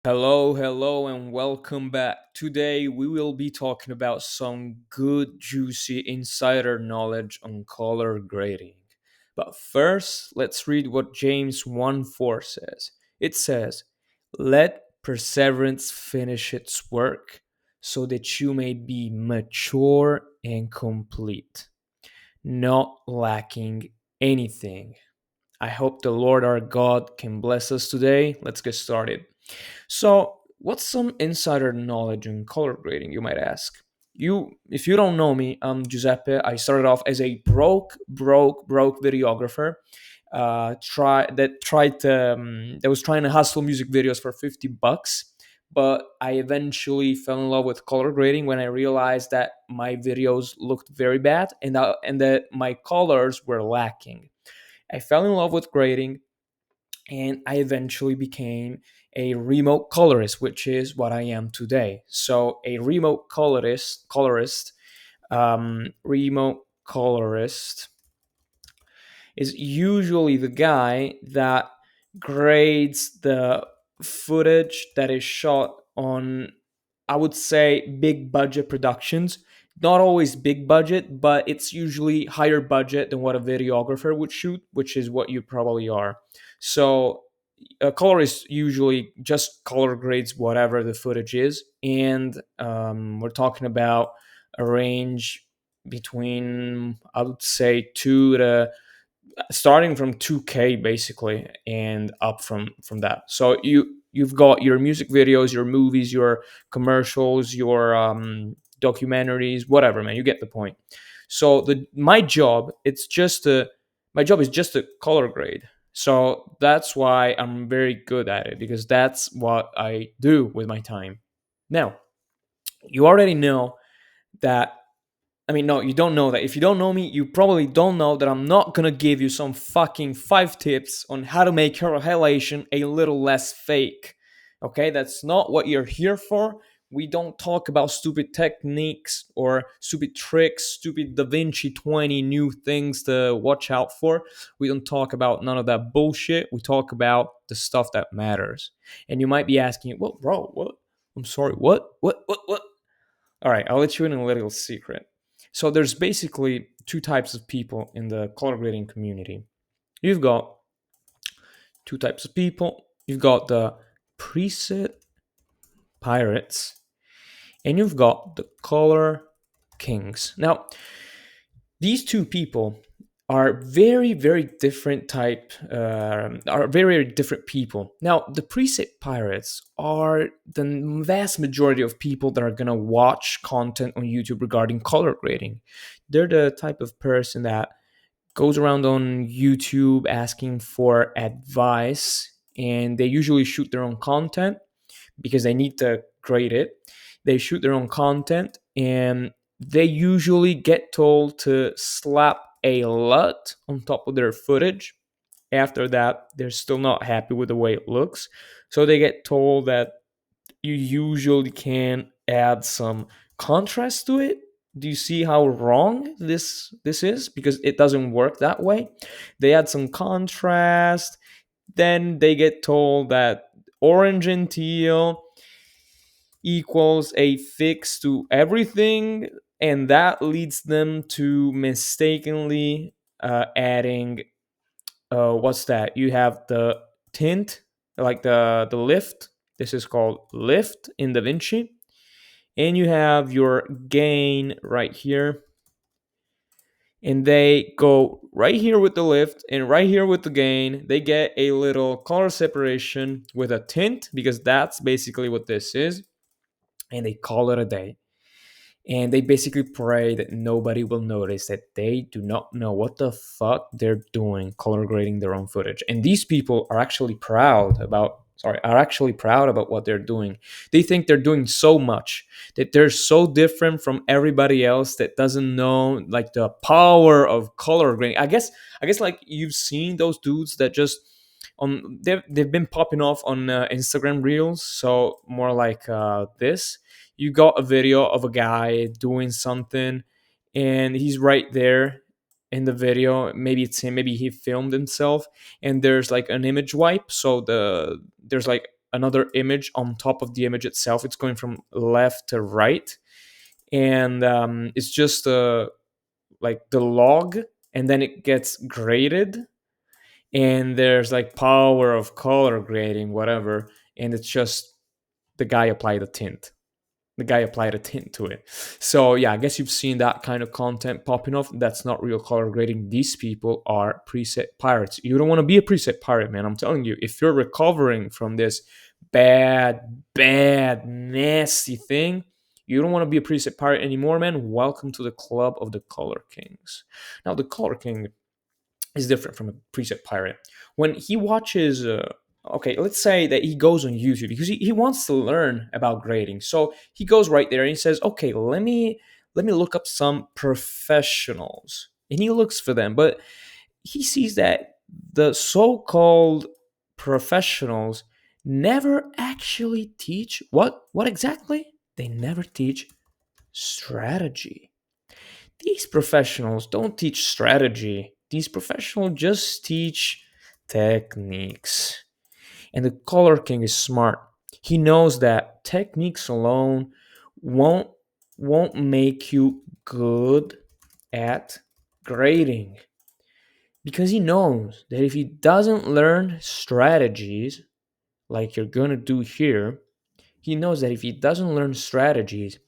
Hello, and welcome back. Today, we will be talking about some good, juicy insider knowledge on color grading. But first, let's read what James 1:4 says. It says, "Let perseverance finish its work, so that you may be mature and complete, not lacking anything." I hope the Lord our God can bless us today. Let's get started. So, what's some insider knowledge in color grading, you might ask? If you don't know me, I'm Giuseppe. I started off as a broke videographer. That was trying to hustle music videos for $50, but I eventually fell in love with color grading when I realized that my videos looked very bad and that my colors were lacking. I fell in love with grading and I eventually became a remote colorist, which is what I am today. So a remote colorist is usually the guy that grades the footage that is shot on, I would say, big budget productions. Not always big budget, but it's usually higher budget than what a videographer would shoot, which is what you probably are. So a colorist usually just color grades whatever the footage is, and we're talking about a range between, I would say, two to starting from 2K basically and up from that. So you've got your music videos, your movies, your commercials, your documentaries, whatever, man. You get the point. So the my job is just a color grade. So that's why I'm very good at it, because that's what I do with my time. Now, you already know that. I mean, no, you don't know that. If you don't know me, you probably don't know that I'm not gonna give you some fucking 5 tips on how to make your halation a little less fake. Okay, that's not what you're here for. We don't talk about stupid techniques or stupid tricks, stupid Da Vinci 20 new things to watch out for. We don't talk about none of that bullshit. We talk about the stuff that matters. And you might be asking, well, bro, what? I'm sorry, what? What? All right, I'll let you in a little secret. So there's basically two types of people in the color grading community. You've got two types of people. You've got the preset pirates, and you've got the color kings. Now, these two people are very different are very different people. Now, the preset pirates are the vast majority of people that are going to watch content on YouTube regarding color grading. They're the type of person that goes around on YouTube asking for advice, and they usually shoot their own content because they need to grade it. They shoot their own content, and they usually get told to slap a LUT on top of their footage. After that, they're still not happy with the way it looks. So they get told that you usually can add some contrast to it. Do you see how wrong this is? Because it doesn't work that way. They add some contrast, then they get told that orange and teal equals a fix to everything, and that leads them to mistakenly adding what's that? You have the tint, like the lift. This is called lift in DaVinci, and you have your gain right here. And they go right here with the lift and right here with the gain. They get a little color separation with a tint, because that's basically what this is, and they call it a day. And they basically pray that nobody will notice that they do not know what the fuck they're doing color grading their own footage. And these people are actually proud about what they're doing. They think they're doing so much, that they're so different from everybody else that doesn't know like the power of color grading. I guess like you've seen those dudes that just they've been popping off on Instagram reels. So more like this, you got a video of a guy doing something, and he's right there in the video. Maybe it's him, maybe he filmed himself, and there's like an image wipe. So there's like another image on top of the image itself. It's going from left to right, and it's just like the log, and then it gets graded, and there's like power of color grading, whatever, and it's just the guy applied a tint. The guy applied a tint to it. So yeah, I guess you've seen that kind of content popping off. That's not real color grading. These people are preset pirates. You don't want to be a preset pirate, man. I'm telling you, if you're recovering from this bad, nasty thing, you don't want to be a preset pirate anymore, man. Welcome to the club of the color kings. Now, the color king is different from a preset pirate. When he watches, okay, let's say that he goes on YouTube because he wants to learn about grading. So he goes right there and he says, okay, let me look up some professionals, and he looks for them, but he sees that the so-called professionals never actually teach what exactly? They never teach strategy. These professionals don't teach strategy. These professionals just teach techniques. And the color king is smart. He knows that techniques alone won't won't make you good at grading, because he knows that if he doesn't learn strategies like you're going to do here, he knows that if he doesn't learn strategies,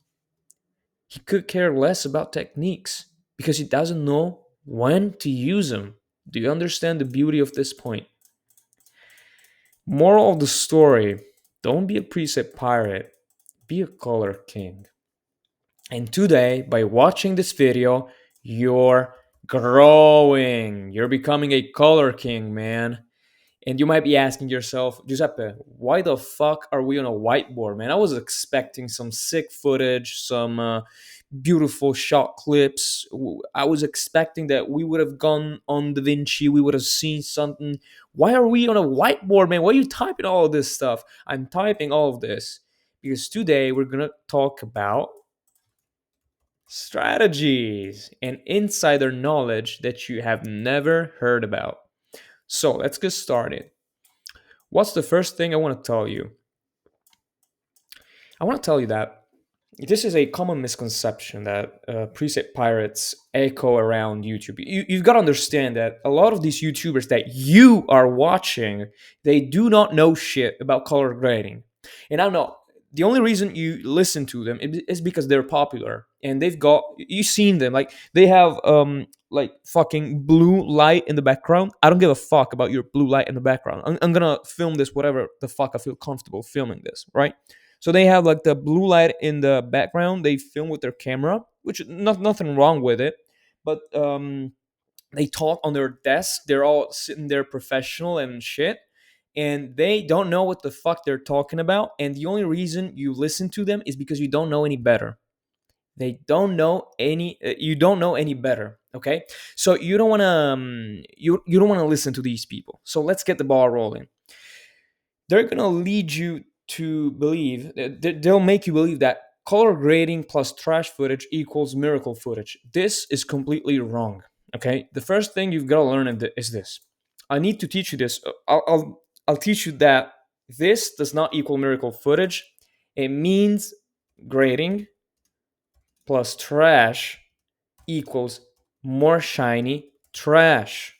he could care less about techniques because he doesn't know when to use them. Do you understand the beauty of this point? Moral of the story: don't be a preset pirate, be a color king. And today, by watching this video, you're growing. You're becoming a color king, man. And you might be asking yourself, Giuseppe, why the fuck are we on a whiteboard, man? I was expecting some sick footage, some beautiful shot clips. I was expecting that we would have gone on DaVinci, we would have seen something. Why are we on a whiteboard, man? Why are you typing all of this stuff? I'm typing all of this because today we're going to talk about strategies and insider knowledge that you have never heard about. So let's get started. What's the first thing I want to tell you? I want to tell you that this is a common misconception that preset pirates echo around YouTube. You've got to understand that a lot of these YouTubers that you are watching, they do not know shit about color grading. And I know the only reason you listen to them is because they're popular and they've got, you've seen them, like they have like fucking blue light in the background. I don't give a fuck about your blue light in the background. I'm gonna film this whatever the fuck I feel comfortable filming this, right? So they have like the blue light in the background. They film with their camera, which nothing wrong with it. But they talk on their desk. They're all sitting there professional and shit. And they don't know what the fuck they're talking about. And the only reason you listen to them is because you don't know any better. They don't know any. You don't know any better. Okay, so you don't want to. You don't want to listen to these people. So let's get the ball rolling. They're gonna lead you to believe, they'll make you believe that color grading plus trash footage equals miracle footage. This is completely wrong. Okay, the first thing you've got to learn is this. I need to teach you this. I'll teach you that this does not equal miracle footage. It means grading plus trash equals more shiny trash.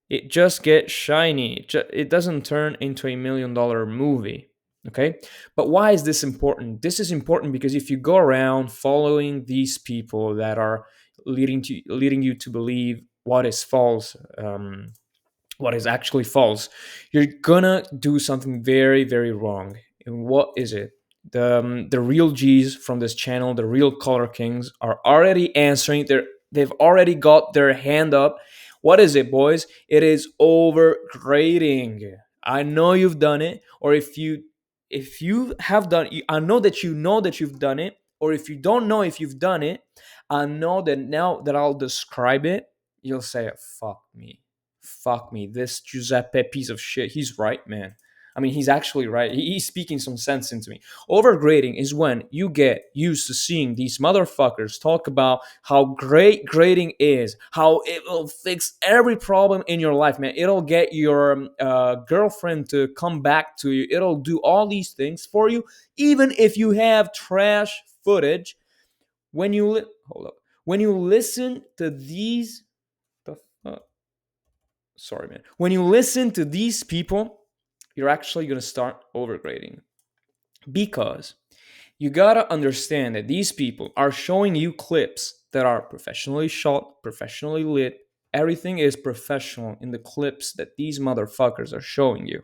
It just gets shiny. It doesn't turn into $1 million movie. Okay. But why is this important? This is important because if you go around following these people that are leading you to believe what is false, what is actually false, you're gonna do something very, very wrong. And what is it? The real G's from this channel, the real color kings, are already answering. They've already got their hand up. What is it, boys? It is overgrading. I know you've done it, or if you have done, I know that you've done it, or if you don't know if you've done it, I know that now that I'll describe it, you'll say, "Fuck me, this Giuseppe piece of shit. He's right, man. I mean, he's actually right. He's speaking some sense into me. Overgrading is when you get used to seeing these motherfuckers talk about how great grading is, how it will fix every problem in your life, man. It'll get your girlfriend to come back to you. It'll do all these things for you, even if you have trash footage. When you hold up, when you listen to these, the sorry, man. When you listen to these people, you're actually gonna start overgrading because you gotta understand that these people are showing you clips that are professionally shot, professionally lit. Everything is professional in the clips that these motherfuckers are showing you.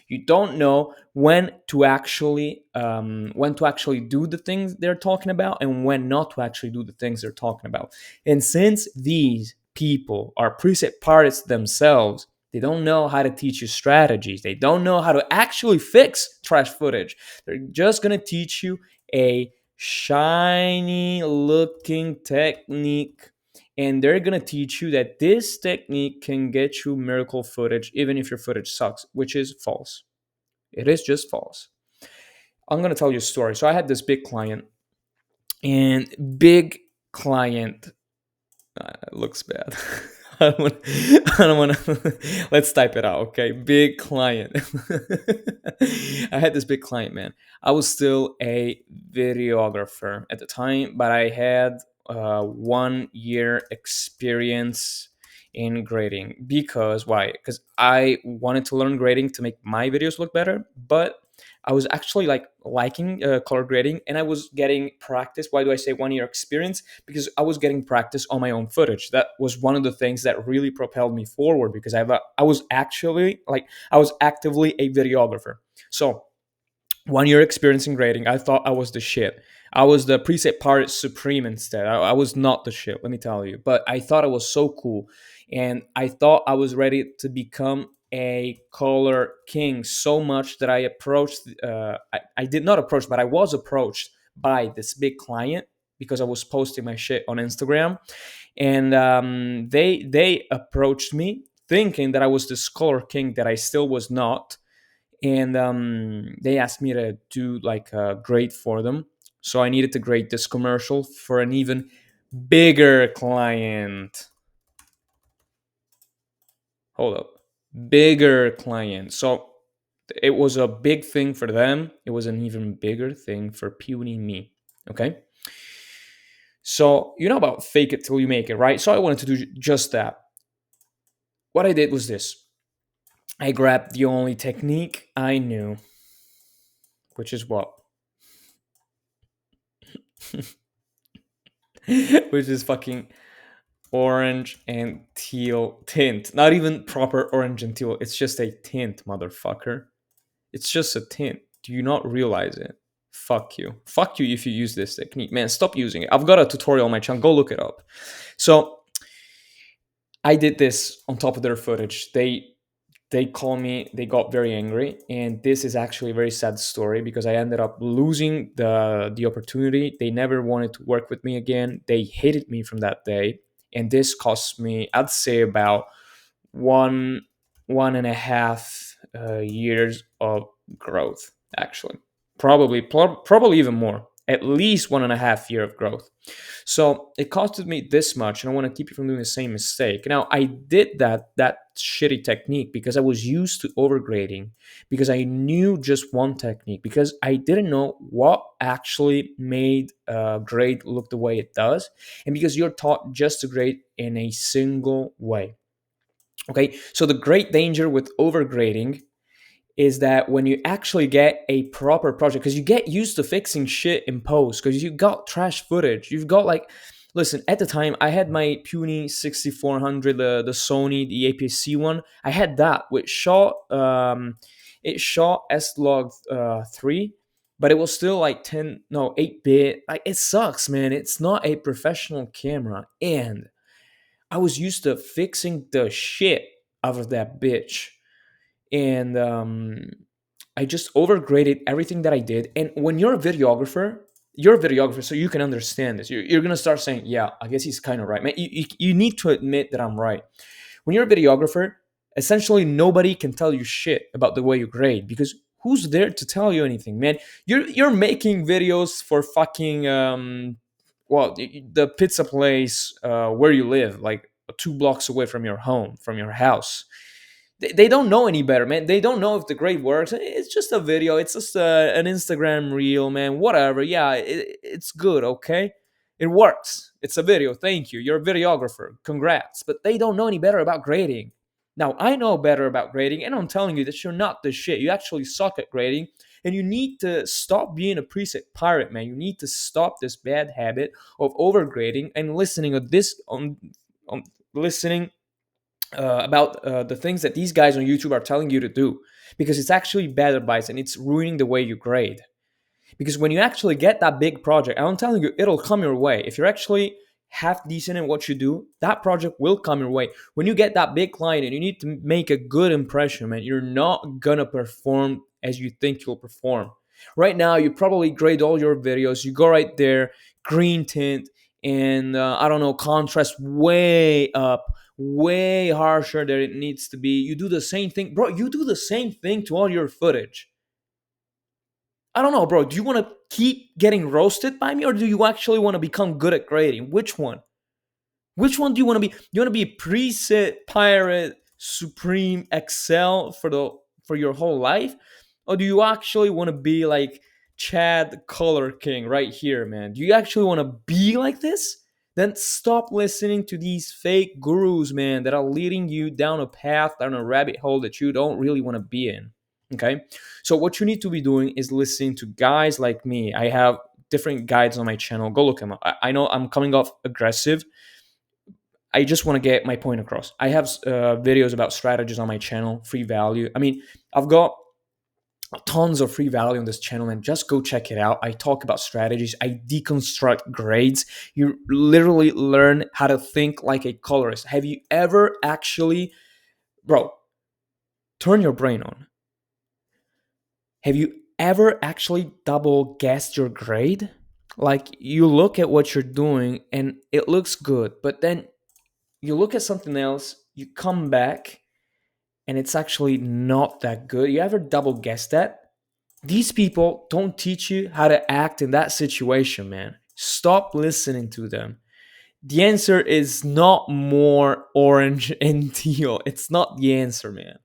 You don't know when to actually do the things they're talking about and when not to actually do the things they're talking about. And since these people are preset artists themselves, they don't know how to teach you strategies. They don't know how to actually fix trash footage. They're just gonna teach you a shiny looking technique, and they're gonna teach you that this technique can get you miracle footage even if your footage sucks, which is false. It is just false. I'm gonna tell you a story. So I had this big client, and big client looks bad. I don't want to. Let's type it out, okay? Big client. I had this big client, man. I was still a videographer at the time, but I had 1 year experience in grading. Because why? Because I wanted to learn grading to make my videos look better, but I was actually like liking color grading, and I was getting practice. Why do I say 1 year experience? Because I was getting practice on my own footage. That was one of the things that really propelled me forward because I was actually like I was actively a videographer. So 1 year experience in grading, I thought I was the shit. I was the preset part supreme instead. I was not the shit, let me tell you. But I thought I was so cool. And I thought I was ready to become a color king so much that I approached, I did not approach, but I was approached by this big client because I was posting my shit on Instagram. And they approached me thinking that I was this color king that I still was not, and they asked me to do like a grade for them. So I needed to grade this commercial for an even bigger client. Hold up, bigger client. So it was a big thing for them. It was an even bigger thing for puny me. Okay. So you know about fake it till you make it, right? So I wanted to do just that. What I did was this: I grabbed the only technique I knew, which is what? Which is fucking orange and teal tint. Not even proper orange and teal. It's just a tint, motherfucker. It's just a tint. Do you not realize it? Fuck you. Fuck you if you use this technique. Man, stop using it. I've got a tutorial on my channel. Go look it up. So I did this on top of their footage. They called me, they got very angry, and this is actually a very sad story because I ended up losing the opportunity. They never wanted to work with me again. They hated me from that day, and this cost me, I'd say, about one and a half years of growth. Actually, probably even more. At least 1.5 year of growth. So it costed me this much, and I want to keep you from doing the same mistake. Now I did that shitty technique because I was used to overgrading, because I knew just one technique, because I didn't know what actually made a grade look the way it does, and because you're taught just to grade in a single way. Okay, so the great danger with overgrading is that when you actually get a proper project, because you get used to fixing shit in post, because you got trash footage, you've got like, listen, at the time I had my puny 6400, the Sony, the APS-C one. I had that which shot it shot S-Log 3, but it was still like 10, no, 8-bit. Like, it sucks, man. It's not a professional camera, and I was used to fixing the shit out of that bitch, and I just overgraded everything that I did. And when you're a videographer, so you can understand this. You're gonna start saying, "Yeah, I guess he's kind of right, man." You need to admit that I'm right. When you're a videographer, Essentially nobody can tell you shit about the way you grade, because who's there to tell you anything, man? You're making videos for fucking well, the pizza place where you live, like 2 blocks away from your home, from your house. They don't know any better, man. They don't know if the grade works. It's just a video. It's just an Instagram reel, man. Whatever. Yeah, it's good. Okay, it works. It's a video. Thank you. You're a videographer. Congrats. But they don't know any better about grading. Now I know better about grading, and I'm telling you that you're not the shit. You actually suck at grading, and you need to stop being a preset pirate, man. You need to stop this bad habit of overgrading and listening of this on listening about the things that these guys on YouTube are telling you to do, because it's actually bad advice and it's ruining the way you grade. Because when you actually get that big project, I'm telling you, it'll come your way. If you're actually half decent in what you do, that project will come your way. When you get that big client and you need to make a good impression, man, you're not gonna perform as you think you'll perform. Right now, you probably grade all your videos. You go right there, green tint, and I don't know, contrast way up, way harsher than it needs to be. You do the same thing, bro. You do the same thing to all your footage. I don't know, bro. Do you want to keep getting roasted by me, or do you actually want to become good at grading? Which one? Which one do you want to be? You want to be preset pirate supreme excel for your whole life, or do you actually want to be like Chad Color King right here, man? Do you actually want to be like this? Then stop listening to these fake gurus, man, that are leading you down a path, down a rabbit hole that you don't really want to be in. Okay, so what you need to be doing is listening to guys like me. I have different guides on my channel. Go look them up. I know I'm coming off aggressive. I just want to get my point across. I have videos about strategies on my channel, free value. I mean, I've got tons of free value on this channel, and just go check it out. I talk about strategies. I deconstruct grades. You literally learn how to think like a colorist. Have you ever actually, bro, turn your brain on. Have you ever actually double guessed your grade? Like, you look at what you're doing and it looks good, but then you look at something else, you come back, and it's actually not that good. You ever double guess that? These people don't teach you how to act in that situation, man. Stop listening to them. The answer is not more orange and teal. It's not the answer, man.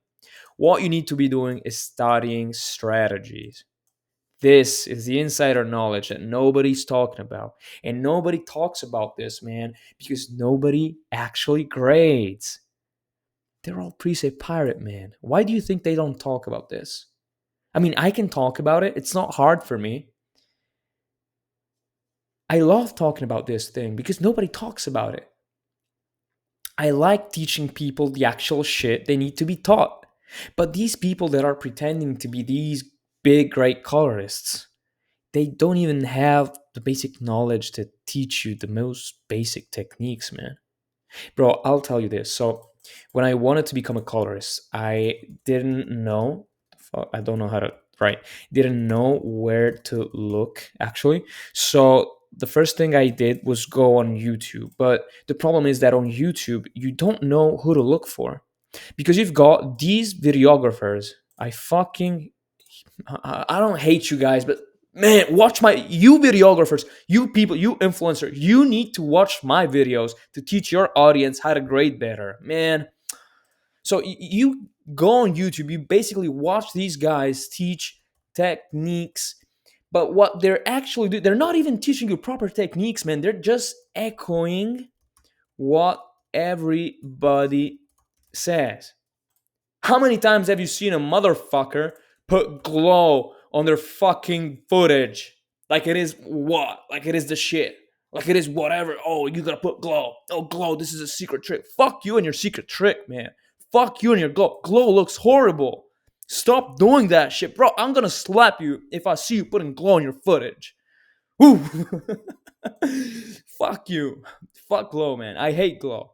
What you need to be doing is studying strategies. This is the insider knowledge that nobody's talking about. And nobody talks about this, man, because nobody actually grades. They're all preset pirate, man. Why do you think they don't talk about this? I mean, I can talk about it. It's not hard for me. I love talking about this thing because nobody talks about it. I like teaching people the actual shit they need to be taught. But these people that are pretending to be these big, great colorists, they don't even have the basic knowledge to teach you the most basic techniques, man. Bro, I'll tell you this. So, when I wanted to become a colorist, I didn't know, I don't know how to write, didn't know where to look actually. So, the first thing I did was go on YouTube. But the problem is that on YouTube, you don't know who to look for, because you've got these videographers. I don't hate you guys, but man, watch you videographers, you people, you influencers, you need to watch my videos to teach your audience how to grade better, man. So you go on YouTube, you basically watch these guys teach techniques, but what they're actually doing, they're not even teaching you proper techniques, man. They're just echoing what everybody says. How many times have you seen a motherfucker put glow on their fucking footage? Like it is what? Like it is the shit. Like it is whatever. Oh, you gotta put glow. Oh, glow, this is a secret trick. Fuck you and your secret trick, man. Fuck you and your glow. Glow looks horrible. Stop doing that shit. Bro, I'm gonna slap you if I see you putting glow on your footage. Woo! Fuck you. Fuck glow, man. I hate glow.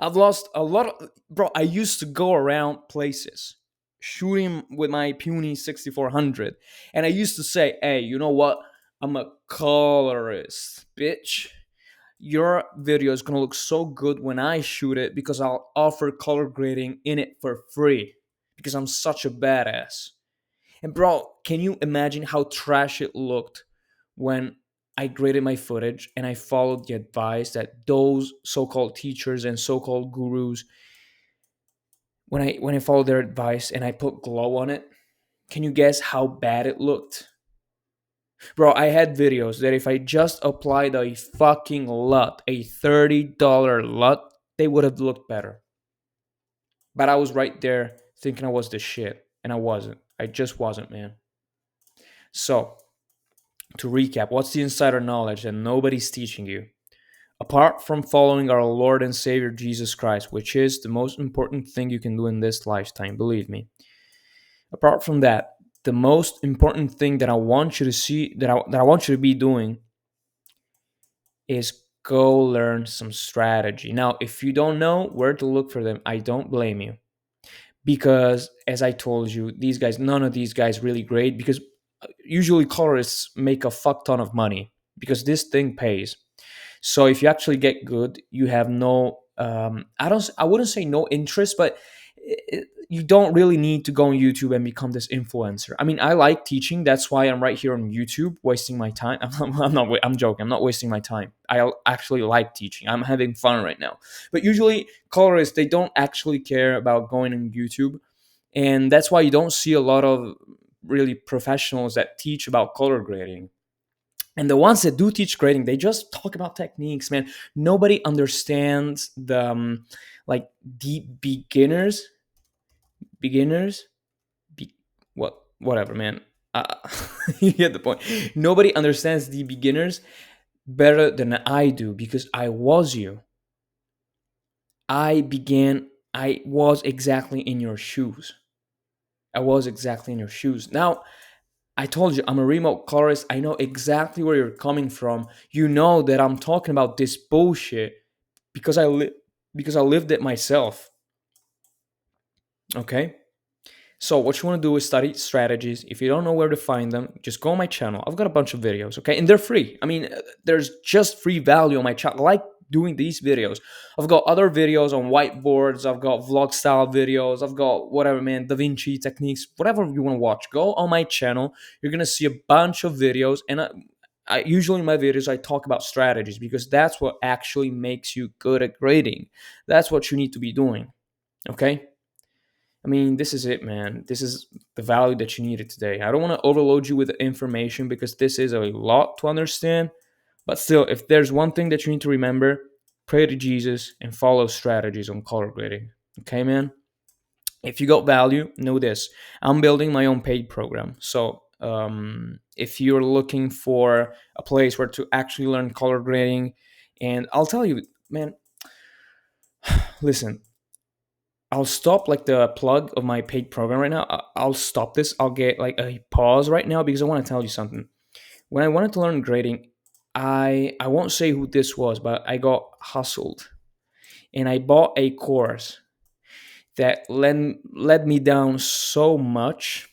I've lost a lot of, bro. I used to go around places shooting with my puny 6400, and I used to say, "Hey, you know what? I'm a colorist, bitch. your video is going to look so good when I shoot it because I'll offer color grading in it for free because I'm such a badass. And bro, can you imagine how trash it looked when I graded my footage and I followed the advice that those so-called teachers and so-called gurus, when I followed their advice and I put glow on it? Can you guess how bad it looked? Bro, I had videos that if I just applied a fucking LUT, a $30 LUT, they would have looked better. But I was right there thinking I was the shit, and I wasn't. I just wasn't, man. So, to recap, what's the insider knowledge that nobody's teaching you? Apart from following our Lord and Savior Jesus Christ, which is the most important thing you can do in this lifetime, believe me. Apart from that, the most important thing that I want you to see, that I want you to be doing is go learn some strategy. Now, if you don't know where to look for them, I don't blame you. Because as I told you, these guys, none of these guys really great because usually colorists make a fuck ton of money because this thing pays. So if you actually get good, you have no I wouldn't say no interest, but you don't really need to go on YouTube and become this influencer. I mean, I like teaching. That's why I'm right here on YouTube, wasting my time. I'm joking. I'm not wasting my time. I actually like teaching. I'm having fun right now. But usually, colorists they don't actually care about going on YouTube, and that's why you don't see a lot of really professionals that teach about color grading. And the ones that do teach grading, they just talk about techniques, man. Nobody understands the like deep beginners, whatever, man. You get the point. Nobody understands the beginners better than I do because I was you. I was exactly in your shoes. I was exactly in your shoes. Now, I told you I'm a remote colorist. I know exactly where you're coming from. You know that I'm talking about this bullshit because because I lived it myself. Okay? So what you want to do is study strategies. If you don't know where to find them, just go on my channel. I've got a bunch of videos, okay? And they're free. I mean, there's just free value on my channel. I like doing these videos. I've got other videos on whiteboards. I've got vlog style videos. I've got whatever, man, Da Vinci techniques, whatever you want to watch. Go on my channel. You're going to see a bunch of videos. And I usually in my videos, I talk about strategies because that's what actually makes you good at grading. That's what you need to be doing, okay? I mean, this is it, man. This is the value that you needed today. I don't want to overload you with information because this is a lot to understand. But still, if there's one thing that you need to remember, pray to Jesus and follow strategies on color grading. Okay, man? If you got value, know this. I'm building my own paid program. So if you're looking for a place where to actually learn color grading, and I'll tell you, man, listen, I'll stop like the plug of my paid program right now. I'll stop this. I'll get like a pause right now because I want to tell you something. When I wanted to learn grading, I won't say who this was, but I got hustled and I bought a course that led me down so much.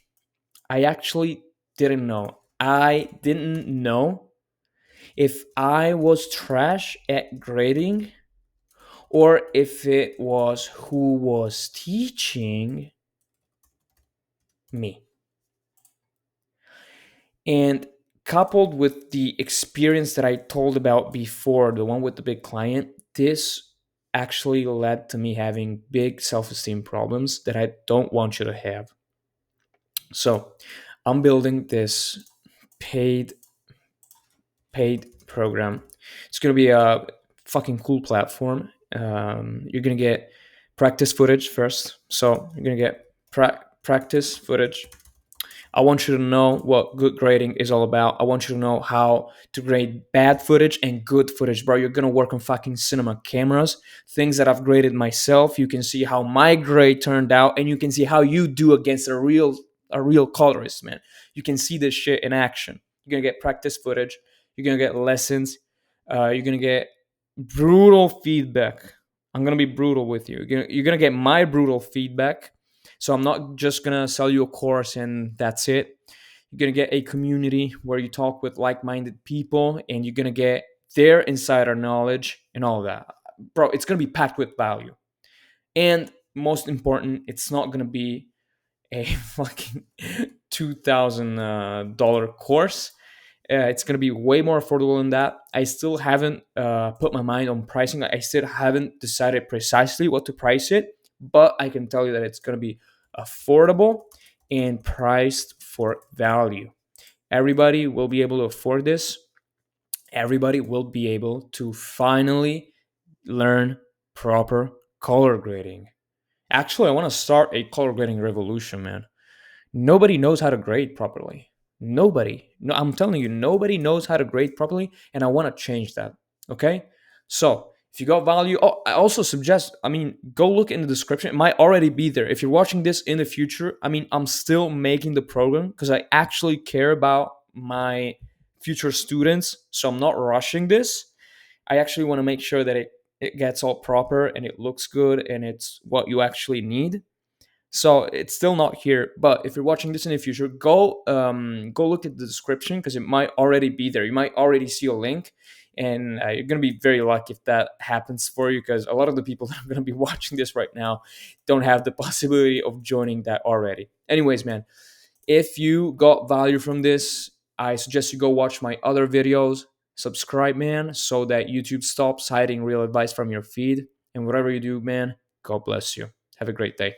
I actually didn't know. I didn't know if I was trash at grading or if it was who was teaching me. And coupled with the experience that I told about before, the one with the big client, this actually led to me having big self esteem problems that I don't want you to have. So I'm building this paid program. It's going to be a fucking cool platform. You're going to get practice footage first. So you're going to get practice footage. I want you to know what good grading is all about. I want you to know how to grade bad footage and good footage, bro. You're gonna work on fucking cinema cameras, things that I've graded myself. You can see how my grade turned out, and you can see how you do against a real colorist, man. You can see this shit in action. You're gonna get practice footage. You're gonna get lessons. You're gonna get brutal feedback. I'm gonna be brutal with you. You're gonna get my brutal feedback. So I'm not just gonna sell you a course and that's it. You're gonna get a community where you talk with like-minded people, and you're gonna get their insider knowledge and all that. Bro, it's going to be packed with value. And most important, it's not going to be a fucking $2,000 course. It's going to be way more affordable than that. I still haven't put my mind on pricing. I still haven't decided precisely what to price it, but I can tell you that it's going to be affordable and priced for value. Everybody will be able to afford this. Everybody will be able to finally learn proper color grading. Actually, I want to start a color grading revolution, man. Nobody knows how to grade properly. Nobody. No, I'm telling you, nobody knows how to grade properly, and I want to change that. Okay? So, if you got value, oh, I also suggest, go look in the description. It might already be there. If you're watching this in the future, I'm still making the program because I actually care about my future students. So, I'm not rushing this. I actually want to make sure that it gets all proper and it looks good and it's what you actually need. So it's still not here, but if you're watching this in the future, go look at the description because it might already be there. You might already see a link, and you're gonna be very lucky if that happens for you because a lot of the people that are gonna be watching this right now don't have the possibility of joining that already. Anyways, man, if you got value from this, I suggest you go watch my other videos. Subscribe, man, so that YouTube stops hiding real advice from your feed. And whatever you do, man, God bless you. Have a great day.